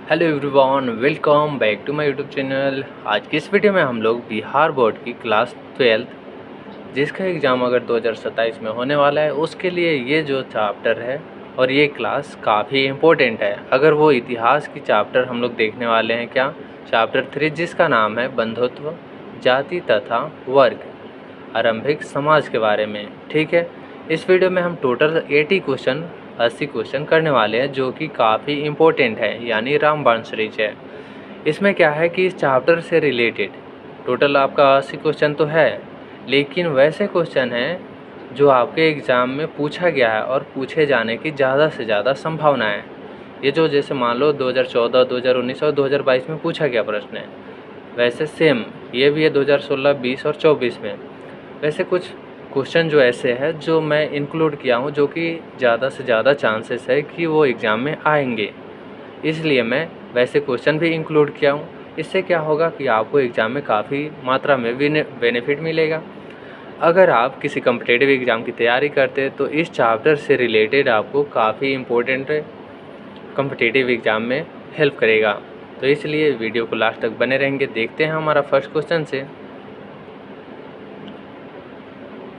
Hello everyone, welcome back to my YouTube channel. आज की इस वीडियो में हम लोग बिहार बोर्ड की क्लास 12 जिसका एग्ज़ाम अगर 2027 में होने वाला है उसके लिए ये जो चैप्टर है और ये क्लास काफ़ी इम्पोर्टेंट है। अगर वो इतिहास की चैप्टर हम लोग देखने वाले हैं, क्या चैप्टर 3 जिसका नाम है बंधुत्व, जाति तथा वर्ग, आरंभिक समाज के बारे में। ठीक है, इस वीडियो में हम टोटल 80 क्वेश्चन करने वाले हैं जो कि काफ़ी इम्पोर्टेंट है, यानी रामबाण सीरीज है। इसमें क्या है कि इस चैप्टर से रिलेटेड टोटल आपका 80 क्वेश्चन तो है, लेकिन वैसे क्वेश्चन हैं जो आपके एग्ज़ाम में पूछा गया है और पूछे जाने की ज़्यादा से ज़्यादा संभावना है। ये जो जैसे मान लो 2014, 2019 और 2022 में पूछा गया प्रश्न है, वैसे सेम ये भी है 2016, 20 और 24 में। वैसे कुछ क्वेश्चन जो ऐसे हैं जो मैं इंक्लूड किया हूँ जो कि ज़्यादा से ज़्यादा चांसेस है कि वो एग्ज़ाम में आएंगे, इसलिए मैं वैसे क्वेश्चन भी इंक्लूड किया हूँ। इससे क्या होगा कि आपको एग्ज़ाम में काफ़ी मात्रा में बेनिफिट मिलेगा। अगर आप किसी कॉम्पिटिटिव एग्ज़ाम की तैयारी करते हैं तो इस चैप्टर से रिलेटेड आपको काफ़ी इम्पोर्टेंट कॉम्पिटिटिव एग्ज़ाम में हेल्प करेगा। तो इसलिए वीडियो को लास्ट तक बने रहेंगे। देखते हैं हमारा फर्स्ट क्वेश्चन से।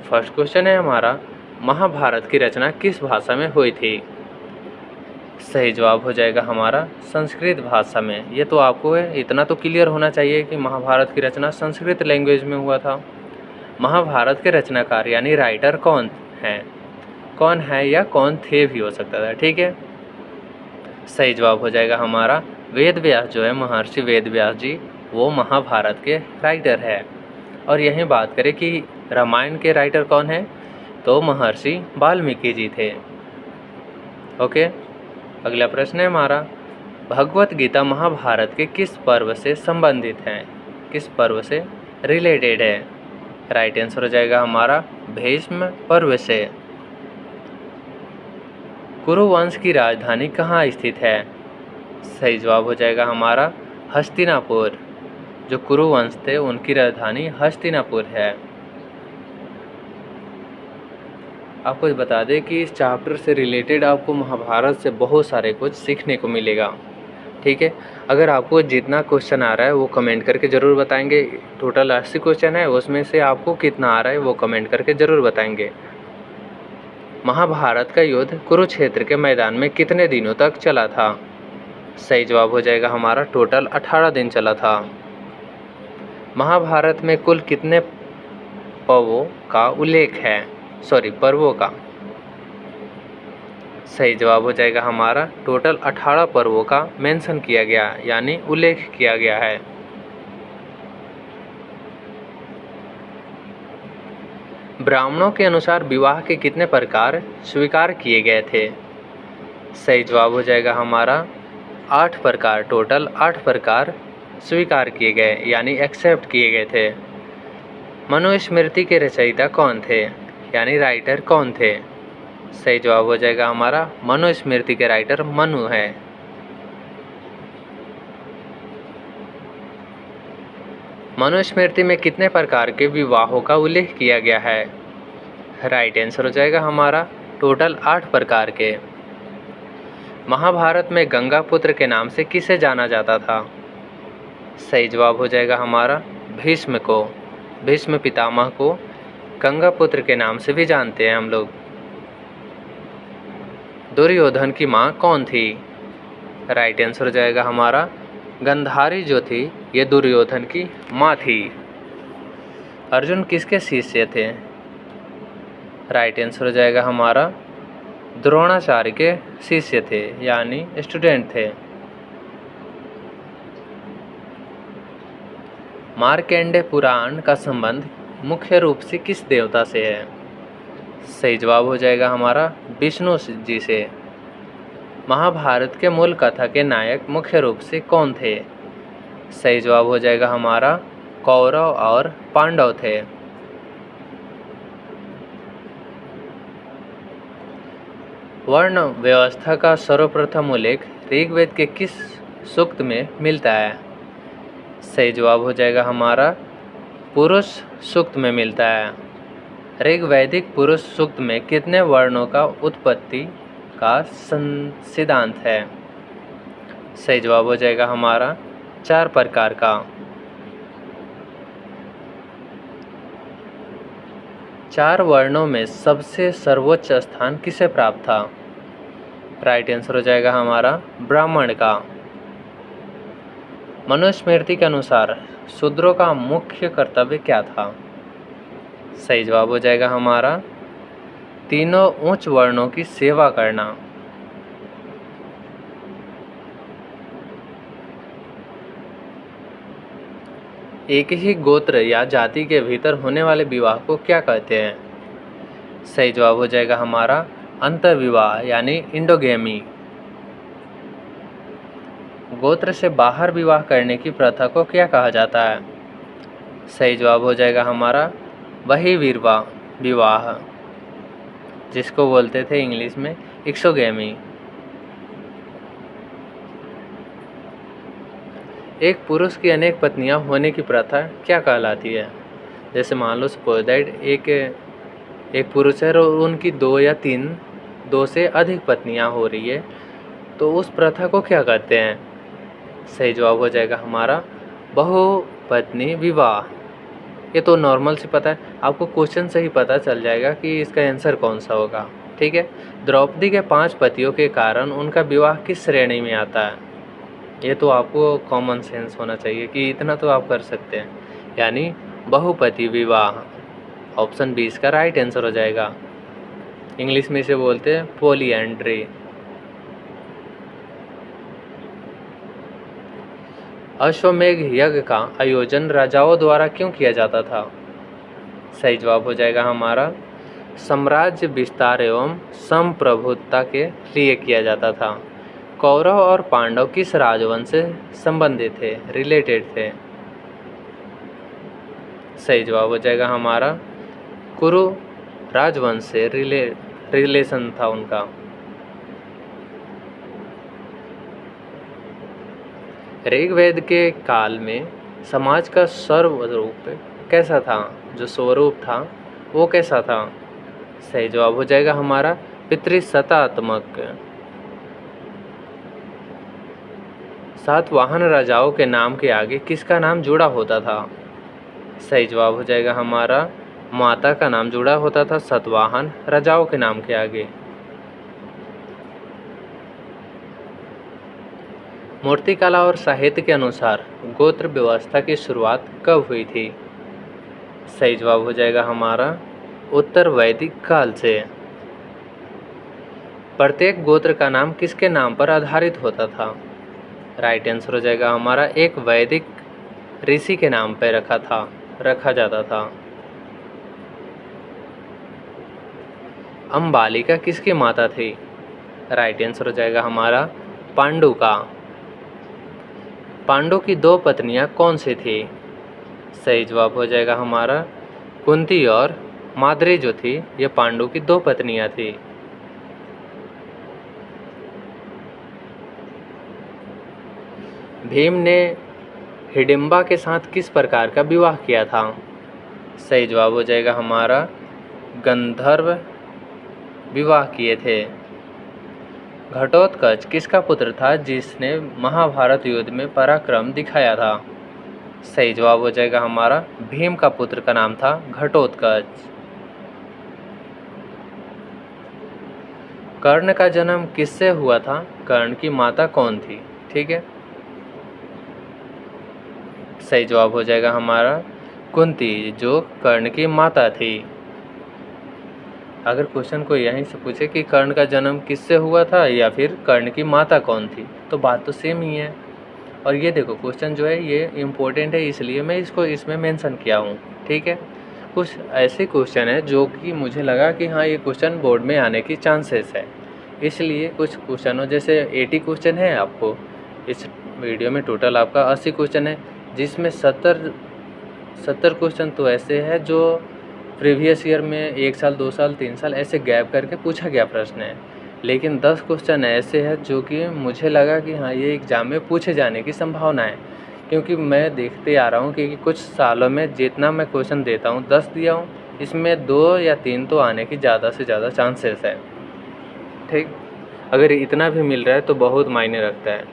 फर्स्ट क्वेश्चन है हमारा, महाभारत की रचना किस भाषा में हुई थी? सही जवाब हो जाएगा हमारा संस्कृत भाषा में। ये तो आपको है इतना तो क्लियर होना चाहिए कि महाभारत की रचना संस्कृत लैंग्वेज में हुआ था। महाभारत के रचनाकार यानी राइटर कौन है? कौन है या कौन थे भी हो सकता था। ठीक है, सही जवाब हो जाएगा हमारा वेद व्यास जो है, महर्षि वेद व्यास जी, वो महाभारत के राइटर है। और यहीं बात करें कि रामायण के राइटर कौन है, तो महर्षि वाल्मीकि जी थे। ओके, अगला प्रश्न है हमारा, भगवत गीता महाभारत के किस पर्व से संबंधित है? किस पर्व से रिलेटेड है? राइट आंसर हो जाएगा हमारा भीष्म पर्व से। कुरु वंश की राजधानी कहाँ स्थित है? सही जवाब हो जाएगा हमारा हस्तिनापुर। जो कुरु वंश थे उनकी राजधानी हस्तिनापुर है। आपको बता दें कि इस चैप्टर से रिलेटेड आपको महाभारत से बहुत सारे कुछ सीखने को मिलेगा। ठीक है, अगर आपको जितना क्वेश्चन आ रहा है वो कमेंट करके ज़रूर बताएंगे। टोटल 80 क्वेश्चन है, उसमें से आपको कितना आ रहा है वो कमेंट करके ज़रूर बताएंगे। महाभारत का युद्ध कुरुक्षेत्र के मैदान में कितने दिनों तक चला था? सही जवाब हो जाएगा हमारा टोटल 18 दिन चला था। महाभारत में कुल कितने पर्वों का उल्लेख है? पर्वों का। सही जवाब हो जाएगा हमारा टोटल 18 पर्वों का मेंशन किया गया, यानी उल्लेख किया गया है। ब्राह्मणों के अनुसार विवाह के कितने प्रकार स्वीकार किए गए थे? सही जवाब हो जाएगा हमारा 8 प्रकार। टोटल 8 प्रकार स्वीकार किए गए, यानी एक्सेप्ट किए गए थे। मनुस्मृति के रचयिता कौन थे, यानी राइटर कौन थे? सही जवाब हो जाएगा हमारा मनुस्मृति के राइटर मनु है। मनुस्मृति में कितने प्रकार के विवाहों का उल्लेख किया गया है? राइट आंसर हो जाएगा हमारा टोटल 8 प्रकार के। महाभारत में गंगा पुत्र के नाम से किसे जाना जाता था? सही जवाब हो जाएगा हमारा भीष्म को। भीष्म पितामह को गंगा पुत्र के नाम से भी जानते हैं हम लोग। दुर्योधन की माँ कौन थी? राइट आंसर हो जाएगा हमारा गांधारी जो थी ये दुर्योधन की माँ थी। अर्जुन किसके शिष्य थे? राइट आंसर हो जाएगा हमारा द्रोणाचार्य के शिष्य थे, यानी स्टूडेंट थे। मार्कंडेय पुराण का संबंध मुख्य रूप से किस देवता से है? सही जवाब हो जाएगा हमारा विष्णु जी से। महाभारत के मूल कथा के नायक मुख्य रूप से कौन थे? सही जवाब हो जाएगा हमारा कौरव और पांडव थे। वर्ण व्यवस्था का सर्वप्रथम उल्लेख ऋग्वेद के किस सूक्त में मिलता है? सही जवाब हो जाएगा हमारा पुरुष सूक्त में मिलता है। ऋग्वैदिक पुरुष सूक्त में कितने वर्णों का उत्पत्ति का सिद्धांत है? सही जवाब हो जाएगा हमारा 4 प्रकार का। 4 वर्णों में सबसे सर्वोच्च स्थान किसे प्राप्त था? राइट आंसर हो जाएगा हमारा ब्राह्मण का। मनुस्मृति के अनुसार शूद्रों का मुख्य कर्तव्य क्या था? सही जवाब हो जाएगा हमारा तीनों उच्च वर्णों की सेवा करना। एक ही गोत्र या जाति के भीतर होने वाले विवाह को क्या कहते हैं? सही जवाब हो जाएगा हमारा अंतर्विवाह यानी इंडोगेमी। गोत्र से बाहर विवाह करने की प्रथा को क्या कहा जाता है? सही जवाब हो जाएगा हमारा बहिर्विवाह विवाह, जिसको बोलते थे इंग्लिश में एक्सोगेमी। एक पुरुष की अनेक पत्नियां होने की प्रथा क्या कहलाती है? जैसे मान लो सपोज दैट एक पुरुष है और उनकी 2 या 2 से अधिक पत्नियां हो रही है, तो उस प्रथा को क्या कहते हैं? सही जवाब हो जाएगा हमारा बहुपत्नी विवाह। ये तो नॉर्मल से पता है, आपको क्वेश्चन से ही पता चल जाएगा कि इसका आंसर कौन सा होगा। ठीक है, द्रौपदी के 5 पतियों के कारण उनका विवाह किस श्रेणी में आता है? ये तो आपको कॉमन सेंस होना चाहिए कि इतना तो आप कर सकते हैं, यानी बहुपति विवाह। ऑप्शन 20 का राइट आंसर हो जाएगा। इंग्लिश में इसे बोलते हैं पॉलीएंड्री। अश्वमेध यज्ञ का आयोजन राजाओं द्वारा क्यों किया जाता था? सही जवाब हो जाएगा हमारा साम्राज्य विस्तार एवं संप्रभुता के लिए किया जाता था। कौरव और पांडव किस राजवंश से संबंधित थे, रिलेटेड थे? सही जवाब हो जाएगा हमारा कुरु राजवंश से रिलेशन था उनका। ऋग्वेद के काल में समाज का स्वरूप कैसा था? जो स्वरूप था वो कैसा था? सही जवाब हो जाएगा हमारा पितृसत्तात्मक। सातवाहन राजाओं के नाम के आगे किसका नाम जुड़ा होता था? सही जवाब हो जाएगा हमारा माता का नाम जुड़ा होता था सातवाहन राजाओं के नाम के आगे। मूर्तिकला और साहित्य के अनुसार गोत्र व्यवस्था की शुरुआत कब हुई थी? सही जवाब हो जाएगा हमारा उत्तर वैदिक काल से। प्रत्येक गोत्र का नाम किसके नाम पर आधारित होता था? राइट आंसर हो जाएगा हमारा एक वैदिक ऋषि के नाम पर रखा जाता था। अंबालिका किसकी माता थी? राइट आंसर हो जाएगा हमारा पांडु का। पांडु की 2 पत्नियां कौन सी थी? सही जवाब हो जाएगा हमारा कुंती और माद्री जो थी ये पांडु की 2 पत्नियां थी। भीम ने हिडिंबा के साथ किस प्रकार का विवाह किया था? सही जवाब हो जाएगा हमारा गंधर्व विवाह किए थे। घटोत्कच किसका पुत्र था जिसने महाभारत युद्ध में पराक्रम दिखाया था? सही जवाब हो जाएगा हमारा भीम का पुत्र का नाम था घटोत्कच। कर्ण का जन्म किससे हुआ था? कर्ण की माता कौन थी? ठीक है, सही जवाब हो जाएगा हमारा कुंती जो कर्ण की माता थी। अगर क्वेश्चन को यहीं से पूछे कि कर्ण का जन्म किससे हुआ था या फिर कर्ण की माता कौन थी, तो बात तो सेम ही है। और ये देखो क्वेश्चन जो है ये इम्पोर्टेंट है, इसलिए मैं इसको इसमें मेंशन किया हूँ। ठीक है, कुछ ऐसे क्वेश्चन है जो कि मुझे लगा कि हाँ ये क्वेश्चन बोर्ड में आने की चांसेस है, इसलिए कुछ क्वेश्चनों जैसे 80 क्वेश्चन है आपको इस वीडियो में, टोटल आपका 80 क्वेश्चन है, जिसमें 70 क्वेश्चन तो ऐसे हैं जो प्रीवियस ईयर में 1 साल 2 साल 3 साल ऐसे गैप करके पूछा गया प्रश्न है। लेकिन 10 क्वेश्चन ऐसे हैं जो कि मुझे लगा कि हाँ ये एग्ज़ाम में पूछे जाने की संभावना है, क्योंकि मैं देखते आ रहा हूँ कि कुछ सालों में जितना मैं क्वेश्चन देता हूँ 10 दिया हूँ, इसमें 2 या 3 तो आने की ज़्यादा से ज़्यादा चांसेस है। ठीक, अगर इतना भी मिल रहा है तो बहुत मायने रखता है।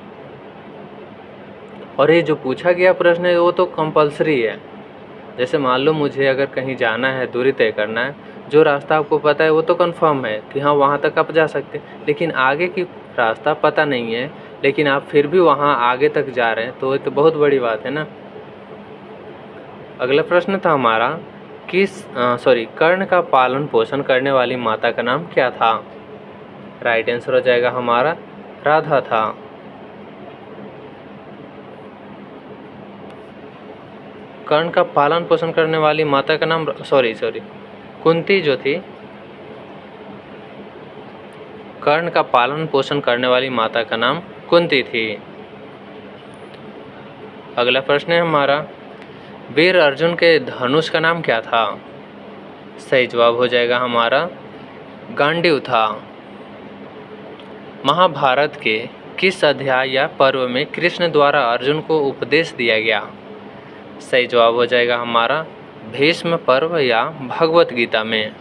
और ये जो पूछा गया प्रश्न है वो तो कंपलसरी है। जैसे मान लो मुझे अगर कहीं जाना है, दूरी तय करना है, जो रास्ता आपको पता है वो तो कंफर्म है कि हाँ वहाँ तक आप जा सकते हैं, लेकिन आगे की रास्ता पता नहीं है, लेकिन आप फिर भी वहाँ आगे तक जा रहे हैं, तो ये तो बहुत बड़ी बात है ना। अगला प्रश्न था हमारा, कर्ण का पालन पोषण करने वाली माता का नाम क्या था? राइट आंसर हो जाएगा हमारा राधा था। कर्ण का पालन पोषण करने वाली माता का नाम कुंती जो थी, कर्ण का पालन पोषण करने वाली माता का नाम कुंती थी। अगला प्रश्न है हमारा, वीर अर्जुन के धनुष का नाम क्या था? सही जवाब हो जाएगा हमारा गांडीव था। महाभारत के किस अध्याय या पर्व में कृष्ण द्वारा अर्जुन को उपदेश दिया गया? सही जवाब हो जाएगा हमारा भीष्म पर्व या भगवत गीता में।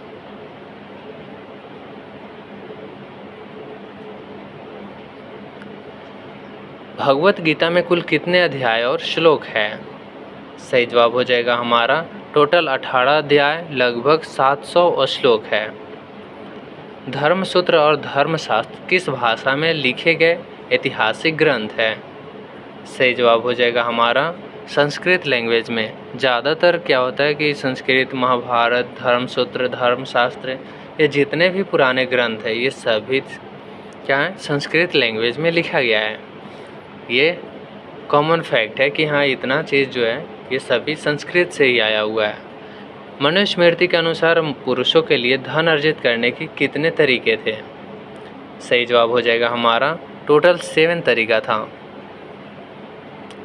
भगवत गीता में कुल कितने अध्याय और श्लोक है? सही जवाब हो जाएगा हमारा टोटल 18 अध्याय, लगभग 700 श्लोक है। धर्मसूत्र और धर्मशास्त्र किस भाषा में लिखे गए ऐतिहासिक ग्रंथ है? सही जवाब हो जाएगा हमारा संस्कृत लैंग्वेज में। ज़्यादातर क्या होता है कि संस्कृत, महाभारत, धर्मसूत्र, धर्मशास्त्र, ये जितने भी पुराने ग्रंथ हैं ये सभी क्या है, संस्कृत लैंग्वेज में लिखा गया है। ये कॉमन फैक्ट है कि हाँ इतना चीज़ जो है ये सभी संस्कृत से ही आया हुआ है। मनुस्मृति के अनुसार पुरुषों के लिए धन अर्जित करने की कितने तरीके थे? सही जवाब हो जाएगा हमारा टोटल 7 तरीका था।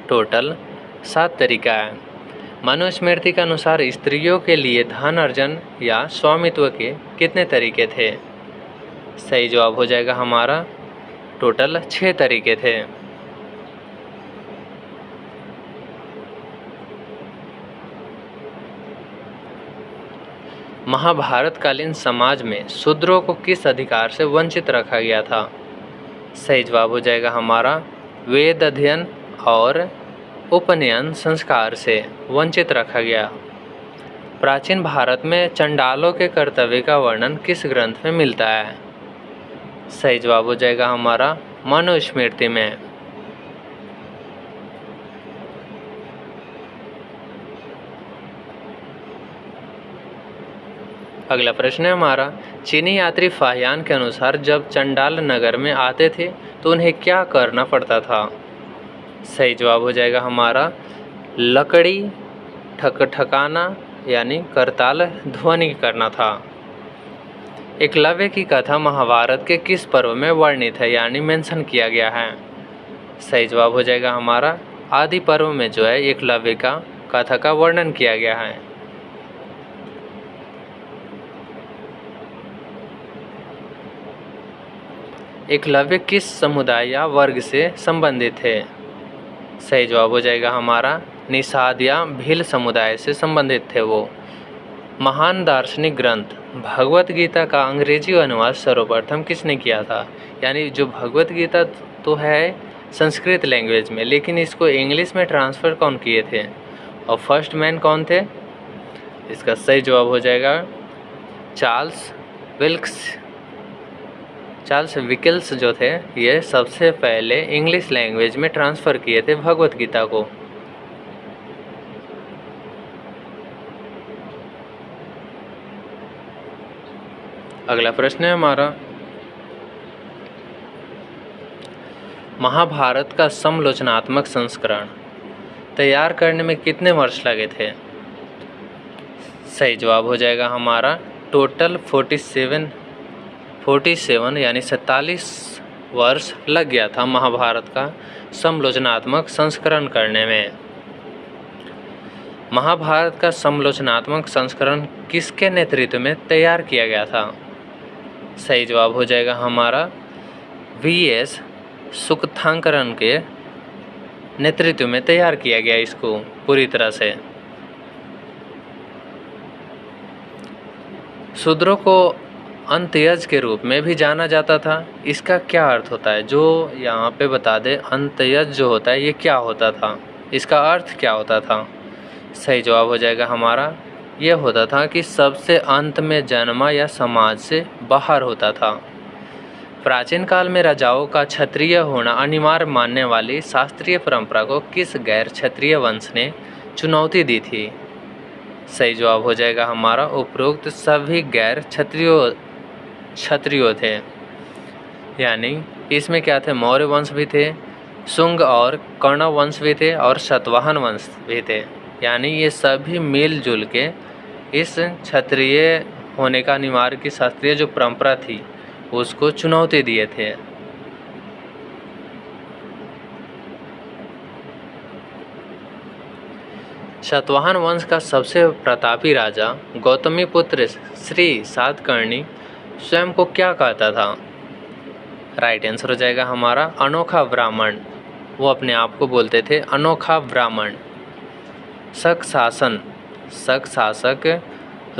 टोटल 7 तरीका है। मनुस्मृति के अनुसार स्त्रियों के लिए धन अर्जन या स्वामित्व के कितने तरीके थे? सही जवाब हो जाएगा हमारा टोटल 6 तरीके थे। महाभारत कालीन समाज में शूद्रों को किस अधिकार से वंचित रखा गया था? सही जवाब हो जाएगा हमारा वेद अध्ययन और उपनयन संस्कार से वंचित रखा गया। प्राचीन भारत में चंडालों के कर्तव्य का वर्णन किस ग्रंथ में मिलता है? सही जवाब हो जाएगा हमारा मनुस्मृति में। अगला प्रश्न है हमारा, चीनी यात्री फाहियान के अनुसार जब चंडाल नगर में आते थे तो उन्हें क्या करना पड़ता था? सही जवाब हो जाएगा हमारा लकड़ी ठकठकाना यानी करताल ध्वनि करना था। एकलव्य की कथा महाभारत के किस पर्व में वर्णित है यानी मेंशन किया गया है? सही जवाब हो जाएगा हमारा आदि पर्व में जो है एकलव्य का कथा का वर्णन किया गया है। एकलव्य किस समुदाय या वर्ग से संबंधित है? सही जवाब हो जाएगा हमारा निषाद या भील समुदाय से संबंधित थे वो। महान दार्शनिक ग्रंथ भगवत गीता का अंग्रेजी अनुवाद सर्वप्रथम किसने किया था? यानी जो भगवत गीता तो है संस्कृत लैंग्वेज में, लेकिन इसको इंग्लिश में ट्रांसफ़र कौन किए थे और फर्स्ट मैन कौन थे? इसका सही जवाब हो जाएगा चार्ल्स विकल्स जो थे ये सबसे पहले इंग्लिश लैंग्वेज में ट्रांसफ़र किए थे भगवत गीता को। अगला प्रश्न है हमारा, महाभारत का समालोचनात्मक संस्करण तैयार करने में कितने वर्ष लगे थे? सही जवाब हो जाएगा हमारा टोटल 47 यानी 47 वर्ष लग गया था महाभारत का समालोचनात्मक संस्करण करने में। महाभारत का समालोचनात्मक संस्करण किसके नेतृत्व में तैयार किया गया था? सही जवाब हो जाएगा हमारा V.S. सुकथांकरन के नेतृत्व में तैयार किया गया इसको पूरी तरह से। शूद्रों को अंत्यज के रूप में भी जाना जाता था। इसका क्या अर्थ होता है, जो यहाँ पे बता दे, अंत्यज जो होता है ये क्या होता था, इसका अर्थ क्या होता था। सही जवाब हो जाएगा हमारा, ये होता था कि सबसे अंत में जन्मा या समाज से बाहर होता था। प्राचीन काल में राजाओं का क्षत्रिय होना अनिवार्य मानने वाली शास्त्रीय परंपरा को किस गैर क्षत्रिय वंश ने चुनौती दी थी। सही जवाब हो जाएगा हमारा, उपरोक्त सभी गैर क्षत्रियो थे। यानी इसमें क्या थे, मौर्य वंश भी थे, शुंग और कर्ण वंश भी थे और सातवाहन वंश भी थे। यानी ये सभी मिलजुल के इस क्षत्रिय होने का अनिवार्य की शास्त्रीय जो परंपरा थी उसको चुनौती दिए थे। सातवाहन वंश का सबसे प्रतापी राजा गौतमीपुत्र श्री सातकर्णी स्वयं को क्या कहता था। राइट आंसर हो जाएगा हमारा अनोखा ब्राह्मण। वो अपने आप को बोलते थे अनोखा ब्राह्मण। शक शासक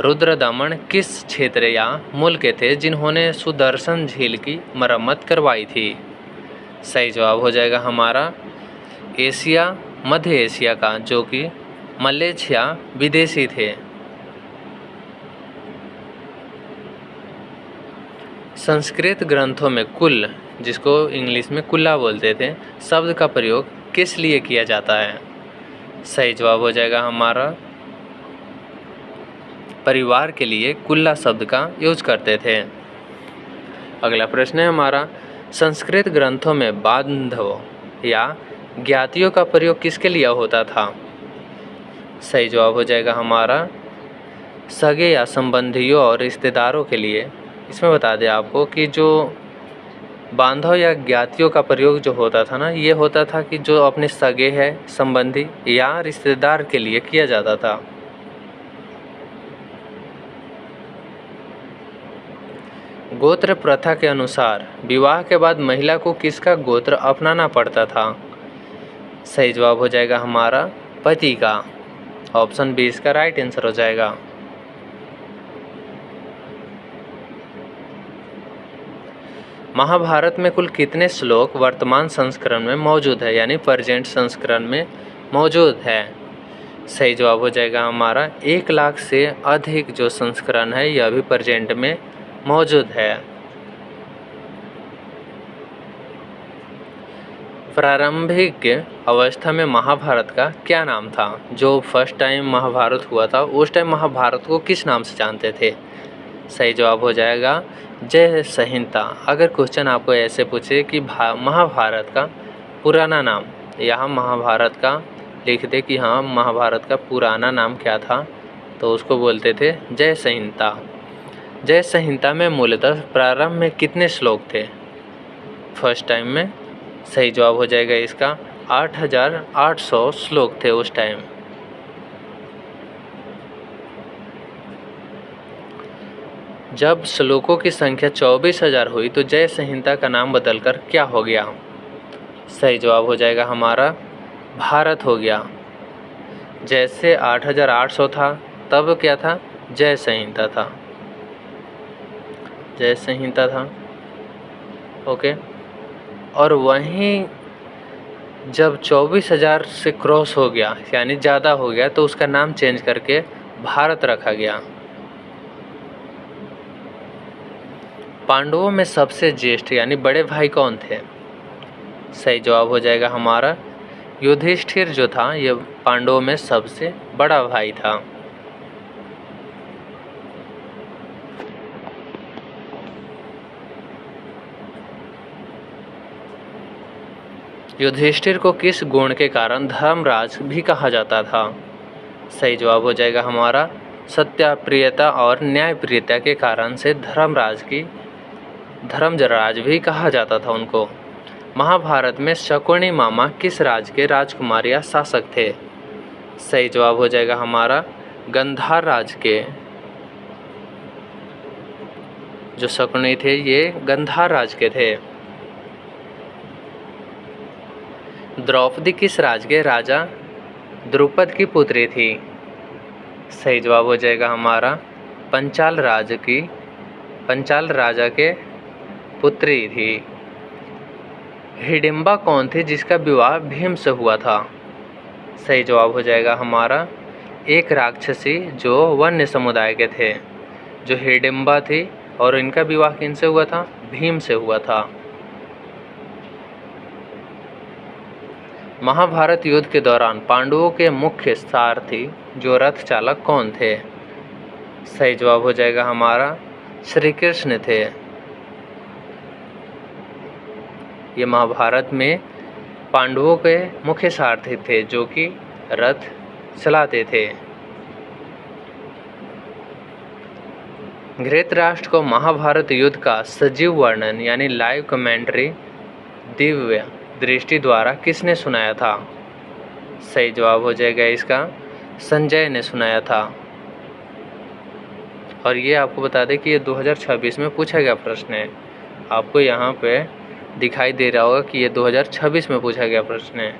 रुद्रदमन किस क्षेत्र या मुल्क के थे जिन्होंने सुदर्शन झील की मरम्मत करवाई थी। सही जवाब हो जाएगा हमारा एशिया, मध्य एशिया का, जो कि मलेशिया विदेशी थे। संस्कृत ग्रंथों में कुल, जिसको इंग्लिश में कुल्ला बोलते थे, शब्द का प्रयोग किस लिए किया जाता है। सही जवाब हो जाएगा हमारा परिवार के लिए कुल्ला शब्द का यूज करते थे। अगला प्रश्न है हमारा, संस्कृत ग्रंथों में बांधव या ज्ञातियों का प्रयोग किसके लिए होता था। सही जवाब हो जाएगा हमारा सगे या संबंधियों और रिश्तेदारों के लिए। इसमें बता दें आपको कि जो बांधव या ज्ञातियों का प्रयोग जो होता था ना, ये होता था कि जो अपने सगे है, संबंधी या रिश्तेदार के लिए किया जाता था। गोत्र प्रथा के अनुसार विवाह के बाद महिला को किसका गोत्र अपनाना पड़ता था। सही जवाब हो जाएगा हमारा पति का। ऑप्शन बी इसका राइट आंसर हो जाएगा। महाभारत में कुल कितने श्लोक वर्तमान संस्करण में मौजूद है, यानी प्रेजेंट संस्करण में मौजूद है। सही जवाब हो जाएगा हमारा 1 लाख से अधिक जो संस्करण है यह भी प्रेजेंट में मौजूद है। प्रारंभिक अवस्था में महाभारत का क्या नाम था। जो फर्स्ट टाइम महाभारत हुआ था उस टाइम महाभारत को किस नाम से जानते थे। सही जवाब हो जाएगा जय संहिता। अगर क्वेश्चन आपको ऐसे पूछे कि महाभारत का पुराना नाम, यहाँ महाभारत का लिख दे कि हाँ महाभारत का पुराना नाम क्या था, तो उसको बोलते थे जय संहिता। जय संहिता में मूलतः प्रारंभ में कितने श्लोक थे फर्स्ट टाइम में। सही जवाब हो जाएगा इसका 8800 श्लोक थे उस टाइम। जब श्लोकों की संख्या 24,000 हुई तो जय संहिता का नाम बदलकर क्या हो गया। सही जवाब हो जाएगा हमारा भारत हो गया। जैसे 8800 था तब क्या था, जय संहिता था, जय संहिता था। ओके, और वहीं जब 24,000 से क्रॉस हो गया यानी ज़्यादा हो गया तो उसका नाम चेंज करके भारत रखा गया। पांडवों में सबसे ज्येष्ठ यानी बड़े भाई कौन थे। सही जवाब हो जाएगा हमारा युधिष्ठिर जो था ये पांडवों में सबसे बड़ा भाई था। युधिष्ठिर को किस गुण के कारण धर्मराज भी कहा जाता था। सही जवाब हो जाएगा हमारा सत्याप्रियता और न्यायप्रियता के कारण से धर्मराज भी कहा जाता था उनको। महाभारत में शकुनी मामा किस राज के राजकुमार या शासक थे। सही जवाब हो जाएगा हमारा गंधार राज के। जो शकुनी थे ये गंधार राज के थे। द्रौपदी किस राज के राजा द्रुपद की पुत्री थी। सही जवाब हो जाएगा हमारा पंचाल राज की पंचाल राजा के पुत्री थी। हिडिंबा कौन थी जिसका विवाह भीम से हुआ था? सही जवाब हो जाएगा हमारा एक राक्षसी जो वन्य समुदाय के थे, जो हिडिंबा थी, और इनका विवाह किनसे हुआ था? भीम से हुआ था। महाभारत युद्ध के दौरान पांडवों के मुख्य सारथी जो रथ चालक कौन थे? सही जवाब हो जाएगा हमारा श्री कृष्ण थे। ये महाभारत में पांडवों के मुख्य सारथी थे जो कि रथ चलाते थे। धृतराष्ट्र को महाभारत युद्ध का सजीव वर्णन यानी लाइव कमेंट्री दिव्य दृष्टि द्वारा किसने सुनाया था? सही जवाब हो जाएगा इसका संजय ने सुनाया था। और ये आपको बता दें कि ये 2026 में पूछा गया प्रश्न है। आपको यहाँ पे दिखाई दे रहा होगा कि ये 2026 में पूछा गया प्रश्न है,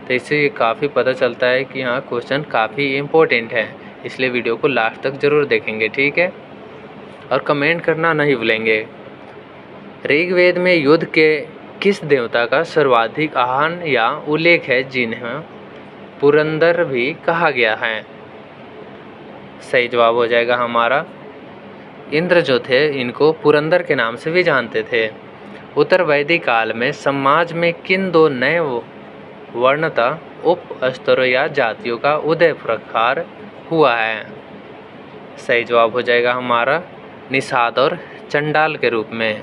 तो इससे ये काफ़ी पता चलता है कि यहाँ क्वेश्चन काफ़ी इम्पोर्टेंट है। इसलिए वीडियो को लास्ट तक ज़रूर देखेंगे, ठीक है? और कमेंट करना नहीं भूलेंगे। ऋग्वेद में युद्ध के किस देवता का सर्वाधिक आह्वान या उल्लेख है जिन्हें पुरंदर भी कहा गया है? सही जवाब हो जाएगा हमारा इंद्र जो थे, इनको पुरंदर के नाम से भी जानते थे। उत्तर वैदिक काल में समाज में किन दो नए वर्णता उप स्तरों या जातियों का उदय प्रकार हुआ है? सही जवाब हो जाएगा हमारा निषाद और चंडाल के रूप में।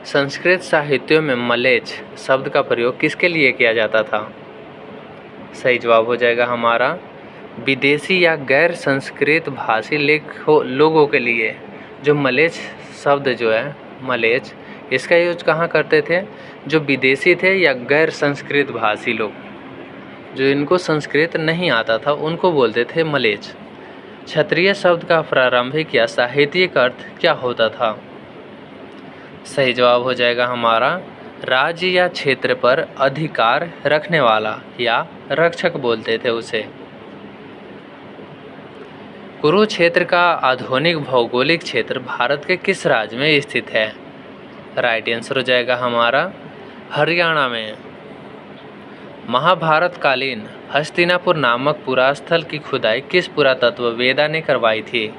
संस्कृत साहित्यों में मलेच्छ शब्द का प्रयोग किसके लिए किया जाता था? सही जवाब हो जाएगा हमारा विदेशी या गैर संस्कृत भाषी लोगों के लिए। जो मलेच्छ शब्द जो है मलेच्छ, इसका यूज कहाँ करते थे? जो विदेशी थे या गैर संस्कृत भाषी लोग, जो इनको संस्कृत नहीं आता था, उनको बोलते थे मलेच्छ। क्षत्रिय शब्द का प्रारंभिक या साहित्यिक अर्थ क्या होता था? सही जवाब हो जाएगा हमारा राज्य या क्षेत्र पर अधिकार रखने वाला या रक्षक बोलते थे उसे। कुरुक्षेत्र का आधुनिक भौगोलिक क्षेत्र भारत के किस राज्य में स्थित है? राइट आंसर हो जाएगा हमारा हरियाणा में। महाभारत कालीन हस्तिनापुर नामक पुरास्थल की खुदाई किस पुरातत्व वेदा ने करवाई थी?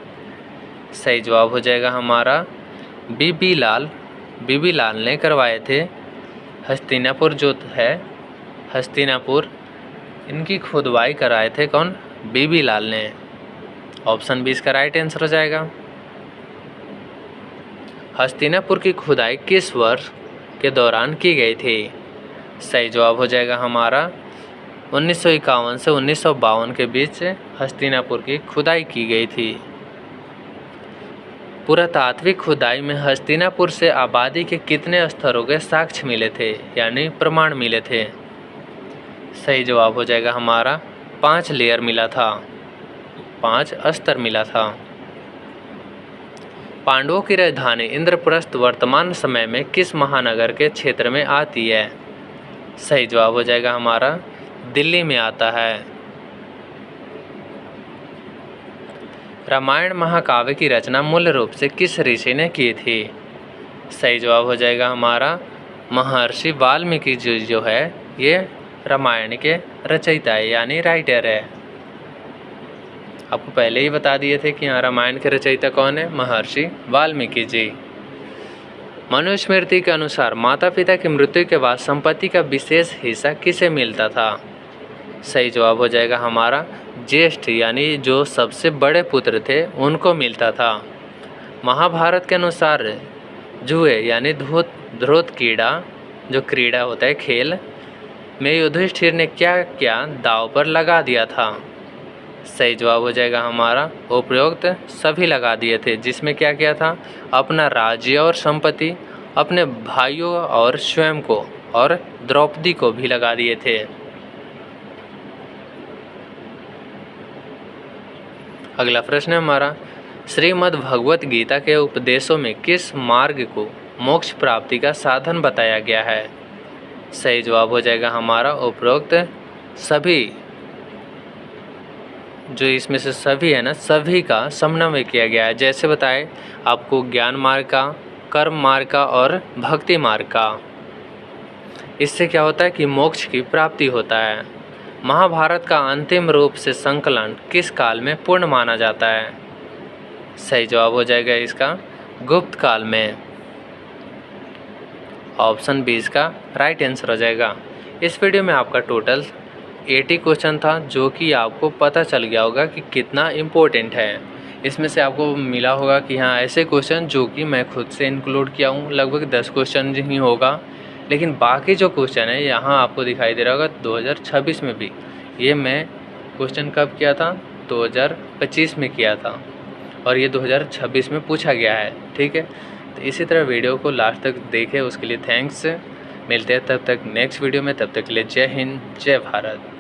सही जवाब हो जाएगा हमारा बीबी लाल ने करवाए थे। हस्तिनापुर जो है, हस्तिनापुर, इनकी खुदवाई कराए थे कौन? बीबी लाल ने। ऑप्शन 20 का राइट आंसर हो जाएगा। हस्तिनापुर की खुदाई किस वर्ष के दौरान की गई थी? सही जवाब हो जाएगा हमारा 1951 से 1952 के बीच हस्तिनापुर की खुदाई की गई थी। पुरातात्विक खुदाई में हस्तिनापुर से आबादी के कितने स्तरों के साक्ष्य मिले थे यानी प्रमाण मिले थे? सही जवाब हो जाएगा हमारा 5 लेयर मिला था, 5 स्तर मिला था। पांडवों की राजधानी इंद्रप्रस्थ वर्तमान समय में किस महानगर के क्षेत्र में आती है? सही जवाब हो जाएगा हमारा दिल्ली में आता है। रामायण महाकाव्य की रचना मूल रूप से किस ऋषि ने की थी? सही जवाब हो जाएगा हमारा महर्षि वाल्मीकि जो है, ये रामायण के रचयिता है यानी राइटर है। आपको पहले ही बता दिए थे कि यहाँ रामायण के रचयिता कौन है? महर्षि वाल्मीकि जी। मनुस्मृति के अनुसार माता पिता की मृत्यु के बाद संपत्ति का विशेष हिस्सा किसे मिलता था? सही जवाब हो जाएगा हमारा ज्येष्ठ यानी जो सबसे बड़े पुत्र थे उनको मिलता था। महाभारत के अनुसार जुए यानी ध्रुत क्रीड़ा, जो क्रीड़ा होता है खेल में, युधिष्ठिर ने क्या क्या दांव पर लगा दिया था? सही जवाब हो जाएगा हमारा उपरोक्त सभी लगा दिए थे, जिसमें क्या किया था? अपना राज्य और संपत्ति, अपने भाइयों और स्वयं को, और द्रौपदी को भी लगा दिए थे। अगला प्रश्न है हमारा, श्रीमद् भगवत गीता के उपदेशों में किस मार्ग को मोक्ष प्राप्ति का साधन बताया गया है? सही जवाब हो जाएगा हमारा उपरोक्त सभी। जो इसमें से सभी है ना, सभी का समन्वय किया गया है। जैसे बताए आपको ज्ञान मार्ग का, कर्म मार्ग का और भक्ति मार्ग का। इससे क्या होता है कि मोक्ष की प्राप्ति होता है। महाभारत का अंतिम रूप से संकलन किस काल में पूर्ण माना जाता है? सही जवाब हो जाएगा इसका गुप्त काल में। ऑप्शन बी इसका राइट आंसर हो जाएगा। इस वीडियो में आपका टोटल 80 क्वेश्चन था, जो कि आपको पता चल गया होगा कि कितना इम्पोर्टेंट है। इसमें से आपको मिला होगा कि हाँ ऐसे क्वेश्चन जो कि मैं खुद से इंक्लूड किया हूँ, लगभग 10 क्वेश्चन ही होगा। लेकिन बाकी जो क्वेश्चन है यहाँ आपको दिखाई दे रहा होगा 2026 में भी। ये मैं क्वेश्चन कब किया था? 2025 में किया था, और ये 2026 में पूछा गया है। ठीक है, तो इसी तरह वीडियो को लास्ट तक देखें, उसके लिए थैंक्स। मिलते हैं तब तक नेक्स्ट वीडियो में, तब तक के लिए जय हिंद, जय भारत।